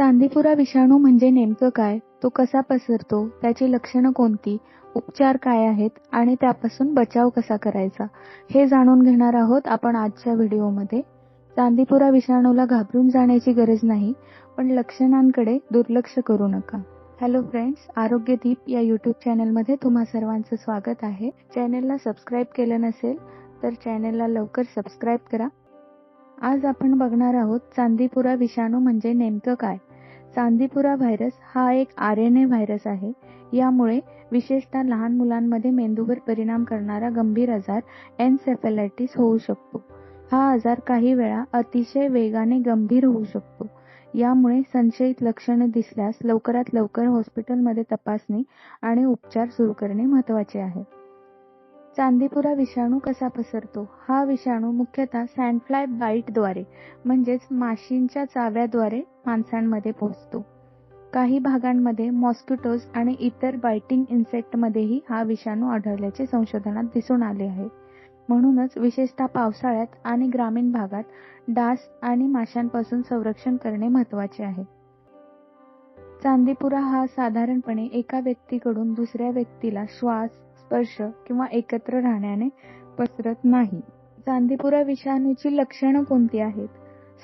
चांदीपुरा विषाणू म्हणजे नेमकं काय? तो कसा पसरतो? त्याची लक्षणं कोणती? उपचार काय आहेत? आणि त्यापासून बचाव कसा करायचा? हे जाणून घेणार आहोत आपण आजच्या व्हिडिओमध्ये. चांदीपुरा विषाणूला घाबरून जाण्याची गरज नाही, पण लक्षणांकडे दुर्लक्ष करू नका. हॅलो फ्रेंड्स, आरोग्यदीप या यूट्यूब चॅनलमध्ये तुम्हा सर्वांचं स्वागत आहे. चॅनलला सबस्क्राईब केलं नसेल तर चॅनलला लवकर सबस्क्राईब करा. आज आपण बघणार आहोत चांदीपुरा विषाणू म्हणजे नेमकं काय. चांदीपुरा व्हायरस हा एक RNA व्हायरस आहे. यामुळे विशेषतः लहान मुलांमध्ये मेंदूवर परिणाम करणारा गंभीर आजार एन्सेफॅलायटिस होऊ शकतो. हा आजार काही वेळा अतिशय वेगाने गंभीर होऊ शकतो. यामुळे संशयित लक्षणे दिसल्यास लवकरात लवकर हॉस्पिटलमध्ये तपासणी आणि उपचार सुरू करणे महत्त्वाचे आहे. चांदीपुरा विषाणू कसा पसरतो? हा विषाणू मुख्यतः सँडफ्लाय बाईटद्वारे म्हणजेच माशींच्या चाव्याद्वारे माणसांमध्ये पोहोचतो. काही भागांमध्ये मॉस्किटोज आणि इतर बायटिंग इन्सेक्टमध्येही हा विषाणू आढळल्याचे संशोधनात दिसून आले आहे. म्हणूनच विशेषतः पावसाळ्यात आणि ग्रामीण भागात डास आणि माशांपासून संरक्षण करणे महत्त्वाचे आहे. चांदीपुरा हा साधारणपणे एका व्यक्तीकडून दुसऱ्या व्यक्तीला श्वास, स्पर्श किंवा एकत्र राहण्याने पसरत नाही. चांदीपुरा विषाणूची लक्षणं कोणती आहेत?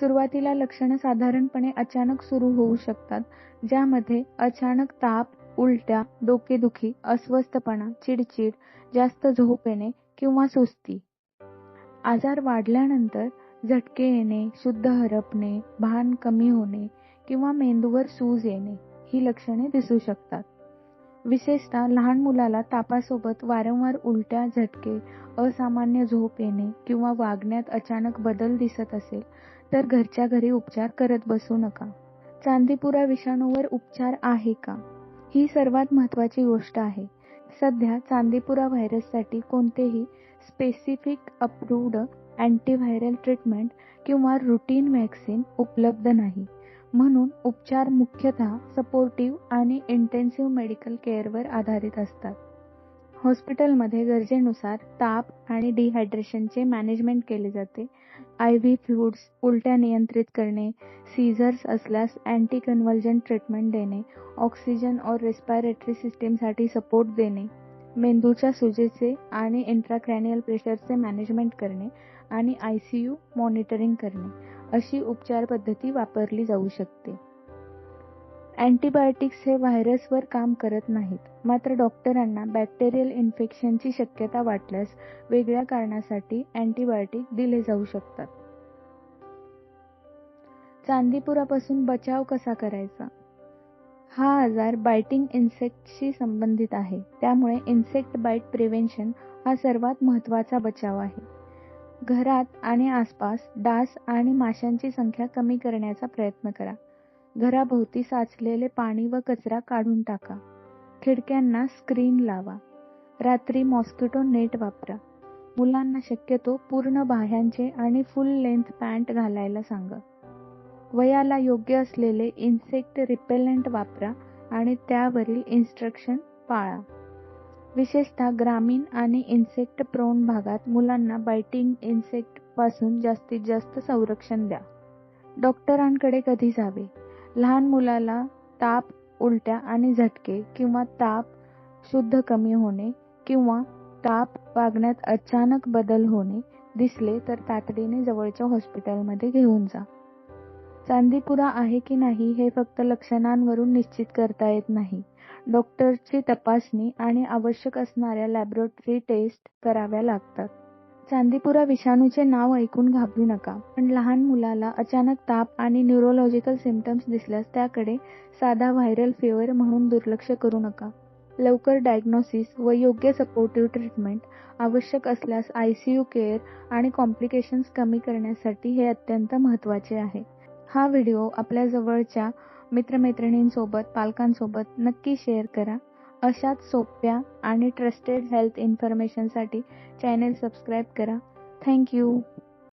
सुरुवातीला लक्षणं साधारणपणे अचानक सुरू होऊ शकतात, ज्यामध्ये अचानक ताप, उलट्या, डोकेदुखी, अस्वस्थपणा, चिडचिड, जास्त झोप येणे किंवा सुस्ती. आजार वाढल्यानंतर झटके येणे, शुद्ध हरपणे, भान कमी होणे किंवा मेंदूवर सूज येणे ही लक्षणे दिसू शकतात. विशेषतः लहान मुलाला तापासोबत वारंवार उलट्या, झटके, असामान्य झोप येणे किंवा वागण्यात अचानक बदल दिसत असेल तर घरच्या घरी उपचार करत बसू नका. चांदीपुरा विषाणूवर उपचार आहे का? ही सर्वात महत्त्वाची गोष्ट आहे. सध्या चांदीपुरा व्हायरससाठी कोणतेही स्पेसिफिक अप्रूव्ड अँटीव्हायरल ट्रीटमेंट किंवा रुटीन व्हॅक्सिन उपलब्ध नाही. म्हणून उपचार मुख्यतः सपोर्टिव्ह आणि इंटेन्सिव्ह मेडिकल केअरवर आधारित असतात. हॉस्पिटलमध्ये गरजेनुसार ताप आणि डिहायड्रेशनचे मॅनेजमेंट केले जाते. IV फ्लुइड्स, उलट्या नियंत्रित करणे, सीझर्स असल्यास अँटी कन्व्हल्जंट ट्रीटमेंट देणे, ऑक्सिजन और रेस्पिरेटरी सिस्टीमसाठी सपोर्ट देणे, मेंदूच्या सुजेचे आणि इंट्राक्रॅनियल प्रेशरचे मॅनेजमेंट करणे आणि ICU मॉनिटरिंग करणे अशी उपचार पद्धती वापरली जाऊ शकते. अँटीबायोटिक्स हे व्हायरसवर काम करत नाहीत, मात्र डॉक्टरांना बॅक्टेरियल इन्फेक्शनची शक्यता वाटल्यास वेगळ्या कारणासाठी अँटीबायोटिक दिले जाऊ शकतात. चांदीपुरापासून बचाव कसा करायचा? हा आजार बायटिंग इन्सेक्टशी संबंधित आहे, त्यामुळे इन्सेक्ट बाईट प्रिव्हेंशन हा सर्वात महत्त्वाचा बचाव आहे. घरात आणि आसपास डास आणि माशांची संख्या कमी करण्याचा प्रयत्न करा. घराभोवती साचलेले पाणी व कचरा काढून टाका. खिडक्यांना स्क्रीन लावा. रात्री मॉस्किटो नेट वापरा. मुलांना शक्यतो पूर्ण बाह्यांचे आणि फुल लेंथ पॅन्ट घालायला सांगा. वयाला योग्य असलेले इन्सेक्ट रिपेलंट वापरा आणि त्यावरील इन्स्ट्रक्शन पाळा. विशेषतः ग्रामीण आणि इन्सेक्ट प्रोन भागात मुलांना बायटिंग इन्सेक्ट पासून जास्तीत जास्त संरक्षण द्या. डॉक्टरांकडे कधी जावे? लहान मुलाला ताप, उलट्या आणि झटके किंवा ताप, शुद्ध कमी होणे किंवा ताप, वागण्यात अचानक बदल होणे दिसले तर तातडीने जवळच्या हॉस्पिटलमध्ये घेऊन जा. चांदीपुरा आहे की नाही हे फक्त लक्षणांवरून निश्चित करता येत नाही. डॉक्टरची तपासणी आणि आवश्यक असणाऱ्या लॅबोरेटरी टेस्ट कराव्या लागतात. चांदीपुरा विषाणूचे नाव ऐकून घाबरू नका, पण लहान मुलाला अचानक ताप आणि न्यूरोलॉजिकल सिम्पटम्स दिसल्यास त्याकडे साधा व्हायरल फीवर म्हणून दुर्लक्ष करू नका. लवकर डायग्नोसिस व योग्य सपोर्टिव्ह ट्रीटमेंट, आवश्यक असल्यास ICU केअर आणि कॉम्प्लिकेशन्स कमी करण्यासाठी हे अत्यंत महत्त्वाचे आहे. हा व्हिडिओ आपल्या जवळच्या मित्रमैत्रिणींसोबत, पालकांसोबत नक्की शेअर करा. अशाच सोप्या आणि ट्रस्टेड हेल्थ इन्फॉर्मेशनसाठी चॅनेल सबस्क्राईब करा. Thank you.